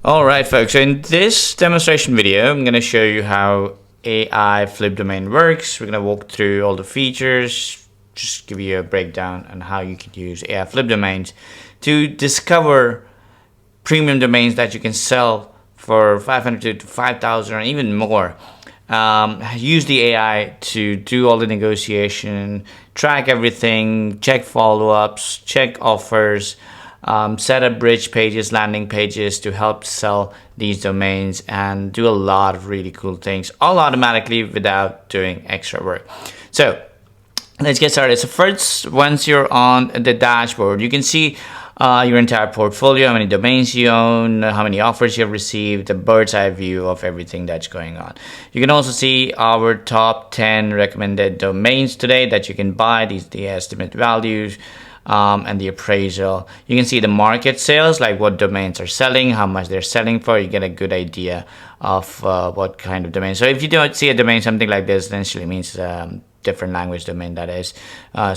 All right, folks. So in this demonstration video, I'm going to show you how AI flip domain works. We're going to walk through all the features, just give you a breakdown on how you can use AI flip domains to discover premium domains that you can sell for 500 to 5,000 or even more. Use the AI to do all the negotiation, track everything, check follow-ups, check offers, set up bridge pages, landing pages to help sell these domains, and do a lot of really cool things all automatically without doing extra work. So let's get started. So first, once you're on the dashboard, you can see your entire portfolio, how many domains you own, how many offers you have received, a bird's eye view of everything that's going on. You can also see our top 10 recommended domains today that you can buy, the estimate values, and the appraisal. You can see the market sales, like what domains are selling, how much they're selling for. You get a good idea of what kind of domain. So if you don't see a domain, something like this, then it means different language domain that is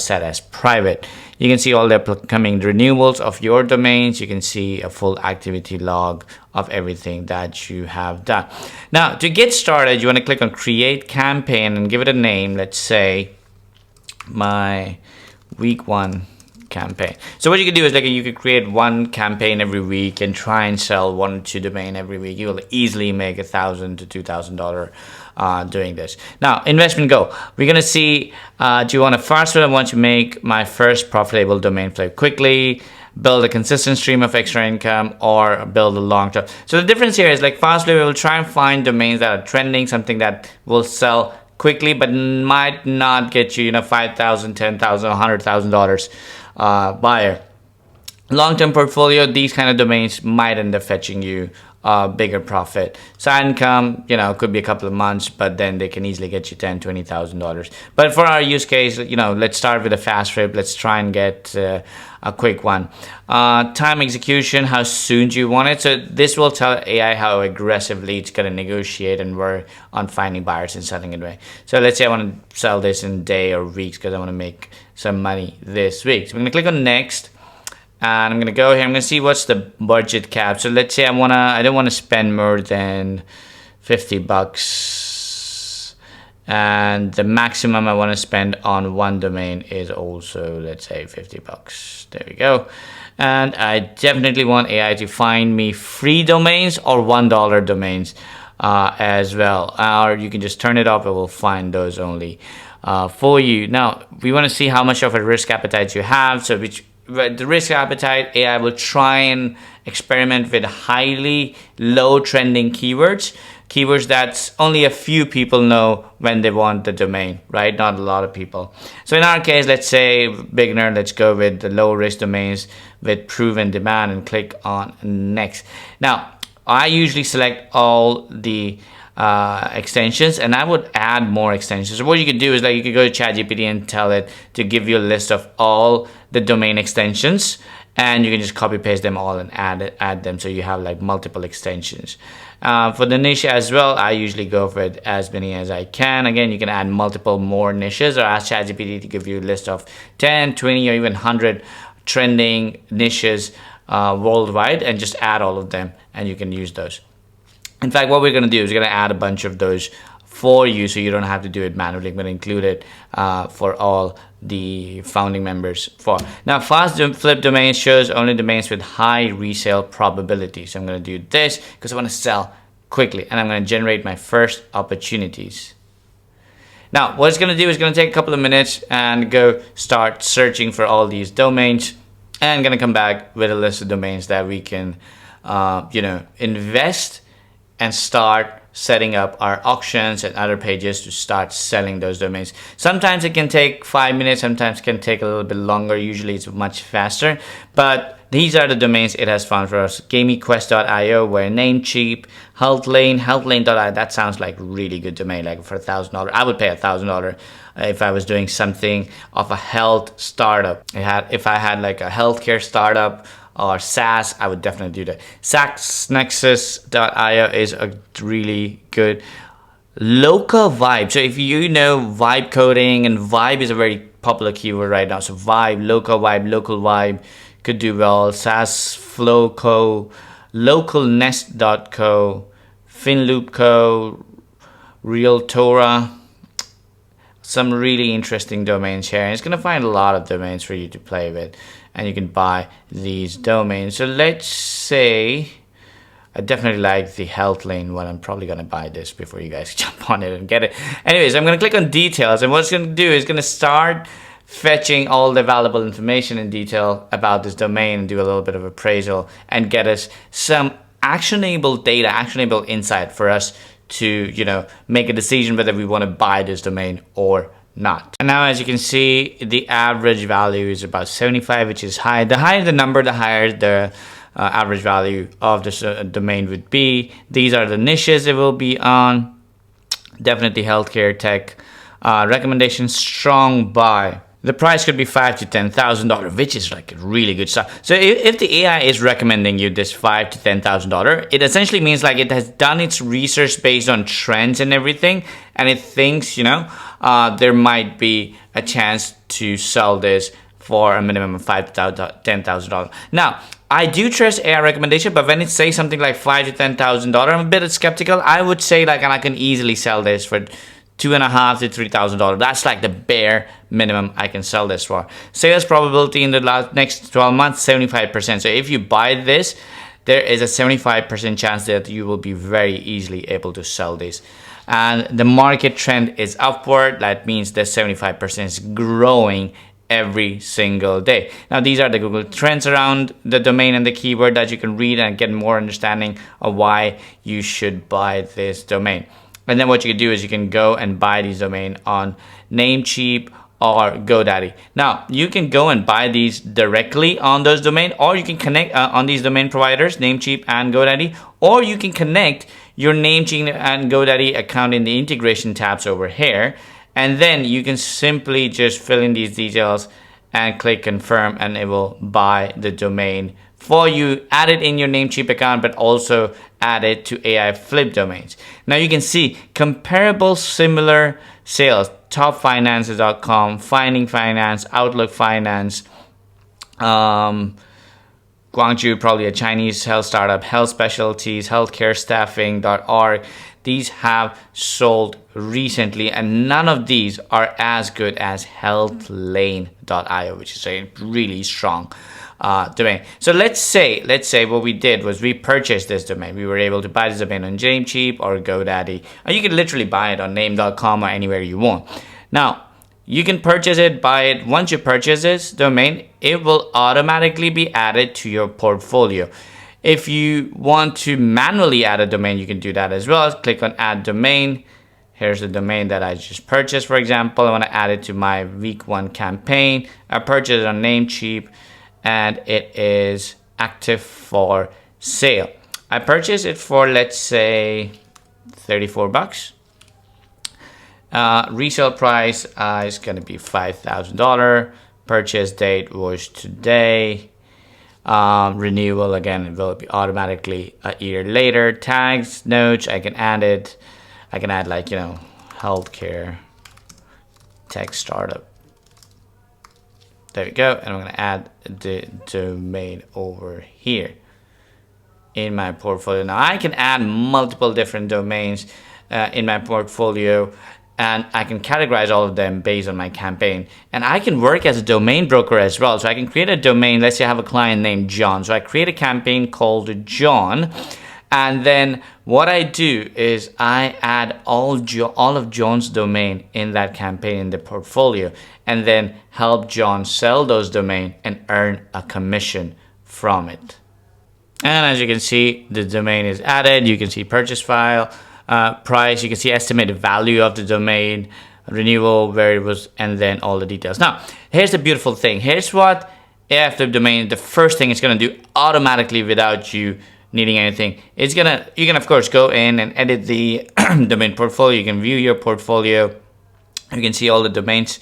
set as private. You can see all the upcoming renewals of your domains. You can see a full activity log of everything that you have done. Now, to get started, you want to click on create campaign and give it a name. Let's say my week 1 campaign. So what you can do is you could create one campaign every week and try and sell 1 or 2 domain every week. You will easily make $1,000 to $2,000 doing this. Now, investment go. We're gonna see, do you want to first one? I want to make my first profitable domain flip quickly, build a consistent stream of extra income, or build a long term. So the difference here is fast flip, we will try and find domains that are trending, something that will sell quickly but might not get you, $5,000, $10,000, $100,000 buyer. Long-term portfolio, these kind of domains might end up fetching you bigger profit. Side income, could be a couple of months, but then they can easily get you $10,000, $20,000. But for our use case, let's start with a fast flip. Let's try and get a quick one. Time execution, how soon do you want it? So this will tell AI how aggressively it's going to negotiate and work on finding buyers and selling it away. So let's say I want to sell this in a day or weeks because I want to make some money this week. So I'm going to click on next. And I'm gonna go here. I'm gonna see what's the budget cap. So let's say I don't want to spend more than $50, and the maximum I want to spend on one domain is also, let's say, $50. There we go. And I definitely want AI to find me free domains or $1 domains as well. Or you can just turn it off. It will find those only for you. Now we want to see how much of a risk appetite you have. So the risk appetite, AI will try and experiment with highly low trending keywords that only a few people know when they want the domain, right? Not a lot of people. So in our case, let's say beginner, let's go with the low risk domains with proven demand and click on next. Now, I usually select all the extensions, and I would add more extensions. So what you could do is you could go to ChatGPT and tell it to give you a list of all the domain extensions, and you can just copy paste them all and add them, so you have multiple extensions. For the niche as well, I usually go for it as many as I can. Again, you can add multiple more niches, or ask ChatGPT to give you a list of 10, 20, or even 100 trending niches worldwide, and just add all of them, and you can use those. In fact, what we're going to do is we're going to add a bunch of those for you, so you don't have to do it manually. I'm going to include it for all the founding members. Now, fast flip domains shows only domains with high resale probability. So I'm going to do this because I want to sell quickly, and I'm going to generate my first opportunities. Now, what it's going to do is going to take a couple of minutes and go start searching for all these domains, and I'm going to come back with a list of domains that we can, invest and start setting up our auctions and other pages to start selling those domains. Sometimes it can take 5 minutes, sometimes it can take a little bit longer. Usually it's much faster, but these are the domains it has found for us. GameyQuest.io, where Namecheap, Healthlane.io. That sounds like really good domain, for $1,000. I would pay $1,000 if I was doing something of a health startup. If I had a healthcare startup or SaaS, I would definitely do that. SaaSnexus.io is a really good local vibe. So if you know vibe coding, and vibe is a very popular keyword right now. So vibe, local vibe could do well. SaaS Flowco localnest.co, finloopco, realtora. Some really interesting domains here, and it's going to find a lot of domains for you to play with, and you can buy these domains. So let's say I definitely like the health lane one. I'm probably going to buy this before you guys jump on it and get it. Anyways, I'm going to click on details, and what it's going to do is going to start fetching all the valuable information in detail about this domain and do a little bit of appraisal and get us some actionable data, actionable insight for us to, you know, make a decision whether we want to buy this domain or not. And now, as you can see, the average value is about 75, which is high. The higher the number, the higher the average value of this domain would be. These are the niches it will be on. Definitely healthcare, tech. Recommendation, strong buy. The price could be $5,000 to $10,000, which is like really good stuff. So if the AI is recommending you this $5,000 to $10,000, it essentially means like it has done its research based on trends and everything, and it thinks, you know, there might be a chance to sell this for a minimum of $5,000 to $10,000. Now, I do trust AI recommendation, but when it says something like $5,000 to $10,000, I'm a bit skeptical. I would say like, and I can easily sell this for $2,500 to $3,000. That's like the bare minimum I can sell this for. Sales probability in the next 12 months, 75%. So if you buy this, there is a 75% chance that you will be very easily able to sell this. And the market trend is upward. That means the 75% is growing every single day. Now, these are the Google trends around the domain and the keyword that you can read and get more understanding of why you should buy this domain. And then what you can do is you can go and buy these domain on Namecheap or GoDaddy. Now, you can go and buy these directly on those domain, or you can connect on these domain providers, Namecheap and GoDaddy, or you can connect your Namecheap and GoDaddy account in the integration tabs over here. And then you can simply just fill in these details and click confirm, and it will buy the domain for you. Add it in your Namecheap account, but also add it to aiflipdomains. Now you can see comparable similar sales, topfinances.com, Finding Finance, Outlook Finance, Guangzhou, probably a Chinese health startup, Health Specialties, Healthcare Staffing.org. These have sold recently, and none of these are as good as healthlane.io, which is a really strong domain. So let's say what we did was we purchased this domain. We were able to buy this domain on Namecheap or GoDaddy, or you can literally buy it on name.com or anywhere you want. Now, you can purchase it, buy it. Once you purchase this domain, it will automatically be added to your portfolio. If you want to manually add a domain, you can do that as well. Click on add domain. Here's the domain that I just purchased. For example, I want to add it to my week 1 campaign. I purchased it on Namecheap, and it is active for sale. I purchased it for, let's say, $34. Resale price is going to be $5,000. Purchase date was today. Renewal, again, it will be automatically a year later. Tags, notes, I can add it. I can add, like, you know, healthcare, tech startup. There we go. And I'm going to add the domain over here in my portfolio. Now, I can add multiple different domains in my portfolio, and I can categorize all of them based on my campaign. And I can work as a domain broker as well. So I can create a domain. Let's say I have a client named John. So I create a campaign called John. And then what I do is I add all of John's domain in that campaign in the portfolio, and then help John sell those domain and earn a commission from it. And as you can see, the domain is added. You can see purchase file, price. You can see estimated value of the domain, renewal, where it was, and then all the details. Now, here's the beautiful thing. Here's what aiflipdomain, the first thing it's going to do automatically without you needing anything. You can of course go in and edit the domain portfolio. You can view your portfolio. You can see all the domains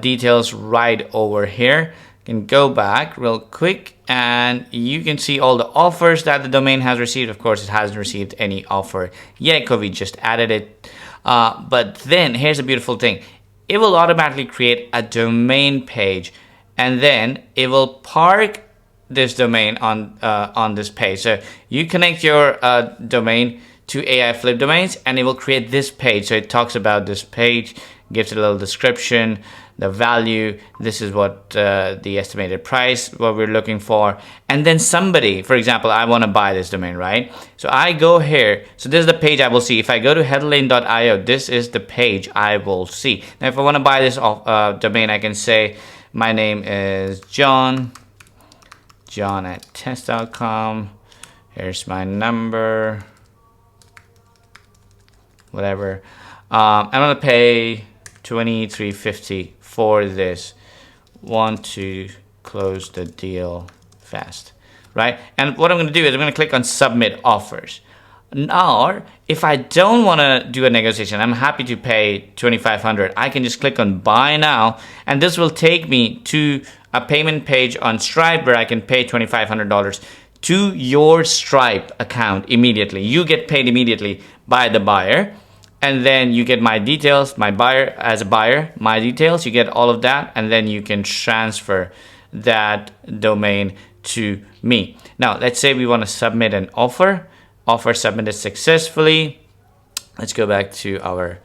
details right over here. You can go back real quick and you can see all the offers that the domain has received. Of course, it hasn't received any offer yet because we just added it. But then here's the beautiful thing. It will automatically create a domain page, and then it will park this domain on this page. So you connect your domain to AI Flip Domains and it will create this page. So it talks about this page, gives it a little description, the value, this is what the estimated price, what we're looking for. And then somebody, for example, I want to buy this domain, right? So I go here. So this is the page I will see. If I go to headlane.io, this is the page I will see. Now, if I want to buy this domain, I can say, my name is John at test.com. Here's my number, whatever. I'm going to pay $23.50 for this. Want to close the deal fast, right? And what I'm going to do is I'm going to click on submit offers. Now, if I don't want to do a negotiation, I'm happy to pay $2,500. I can just click on buy now, and this will take me to a payment page on Stripe where I can pay $2,500 to your Stripe account immediately. You get paid immediately by the buyer, and then you get my details, my buyer as a buyer, my details, you get all of that, and then you can transfer that domain to me. Now, let's say we want to submit an offer. Offer submitted successfully. Let's go back to our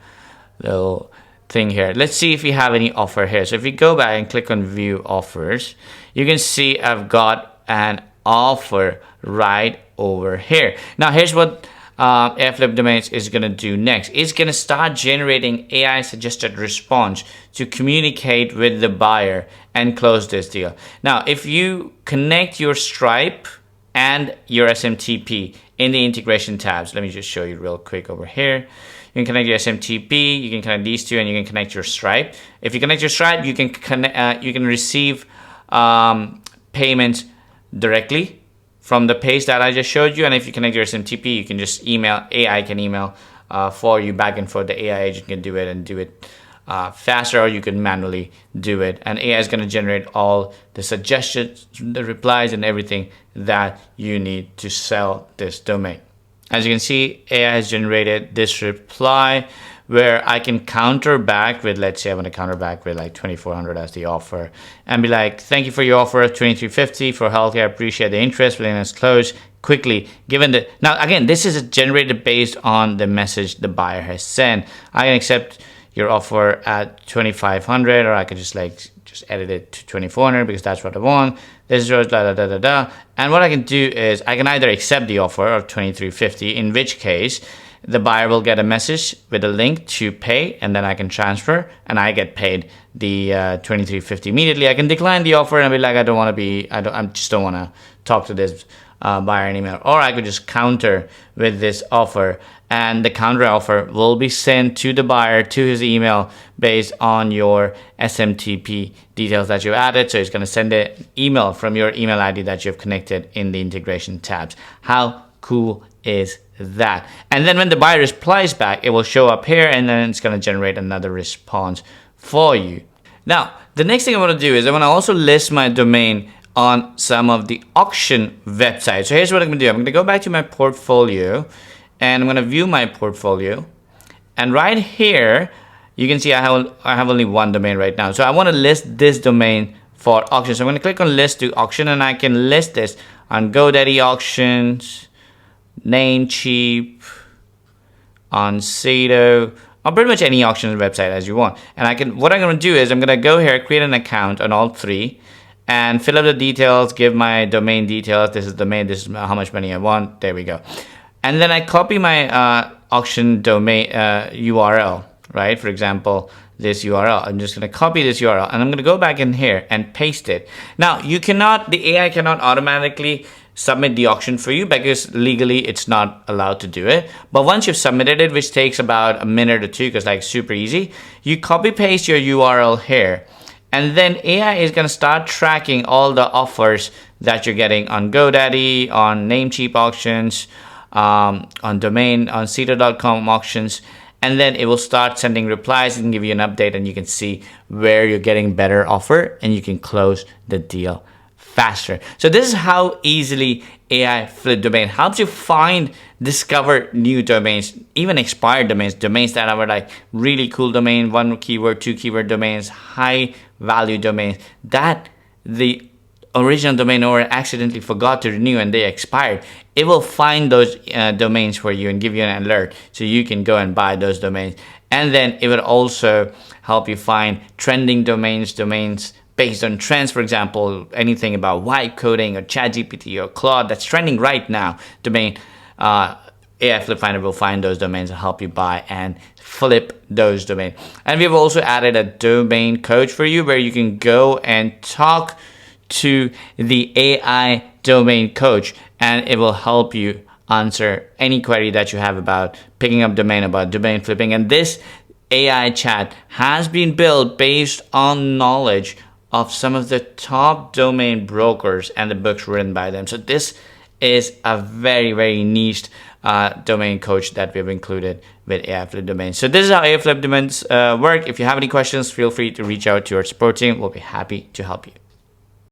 little thing here. Let's see if we have any offer here. So if we go back and click on view offers, you can see I've got an offer right over here. Now here's what aiflipdomains is going to do next. It's going to start generating AI suggested response to communicate with the buyer and close this deal. Now if you connect your Stripe and your SMTP in the integration tabs, let me just show you real quick over here. You can connect your SMTP, you can connect these two, and you can connect your Stripe. If you connect your Stripe, you can receive payments directly from the page that I just showed you. And if you connect your SMTP, you can just email, AI can email for you back and forth. The AI agent can do it and do it faster, or you can manually do it. And AI is going to generate all the suggestions, the replies, and everything that you need to sell this domain. As you can see, AI has generated this reply where I can counter back with, let's say I want to counter back with like $2,400 as the offer and be like, thank you for your offer of $2,350 for healthcare. I appreciate the interest, willingness to close quickly. Given the, now again, this is generated based on the message the buyer has sent. I can accept your offer at $2,500, or I could just edit it to $2,400 because that's what I want. This is yours, and what I can do is I can either accept the offer of $2,350, in which case the buyer will get a message with a link to pay, and then I can transfer and I get paid the $2,350 immediately. I can decline the offer and be like, I just don't want to talk to this buyer anymore. Or I could just counter with this offer, and the counter offer will be sent to the buyer to his email based on your SMTP details that you've added. So it's going to send an email from your email ID that you've connected in the integration tabs. How cool is that? And then when the buyer replies back, it will show up here, and then it's going to generate another response for you. Now, the next thing I want to do is I want to also list my domain on some of the auction websites. So here's what I'm going to do. I'm going to go back to my portfolio, and I'm going to view my portfolio. And right here, you can see I have only one domain right now. So I want to list this domain for auction. So I'm going to click on list to auction, and I can list this on GoDaddy auctions, Namecheap, on Sato, on pretty much any auction website as you want. And what I'm going to do is I'm going to go here, create an account on all three, and fill up the details, give my domain details. This is the domain, this is how much money I want. There we go. And then I copy my auction domain URL, right? For example, this URL. I'm just going to copy this URL, and I'm going to go back in here and paste it. Now, the AI cannot automatically submit the auction for you because legally it's not allowed to do it. But once you've submitted it, which takes about a minute or two, because like super easy, you copy paste your URL here. And then AI is going to start tracking all the offers that you're getting on GoDaddy, on Namecheap auctions, on Sato.com auctions. And then it will start sending replies and give you an update, and you can see where you're getting better offer, and you can close the deal faster. So this is how easily AI Flip Domain helps you discover new domains, even expired domains that are like really cool domain, 1 keyword, 2 keyword domains, high value domains that the original domain owner accidentally forgot to renew and they expired, it will find those domains for you and give you an alert so you can go and buy those domains. And then it will also help you find trending domains based on trends. For example, anything about vibe coding or ChatGPT or Claude that's trending right now. AI Flip Finder will find those domains and help you buy and flip those domains. And we've also added a domain coach for you where you can go and talk to the AI domain coach, and it will help you answer any query that you have about picking up domain, about domain flipping. And this AI chat has been built based on knowledge of some of the top domain brokers and the books written by them. So this is a very, very niche domain coach that we've included with aiflipdomains. So this is how aiflipdomains work. If you have any questions, feel free to reach out to our support team. We'll be happy to help you.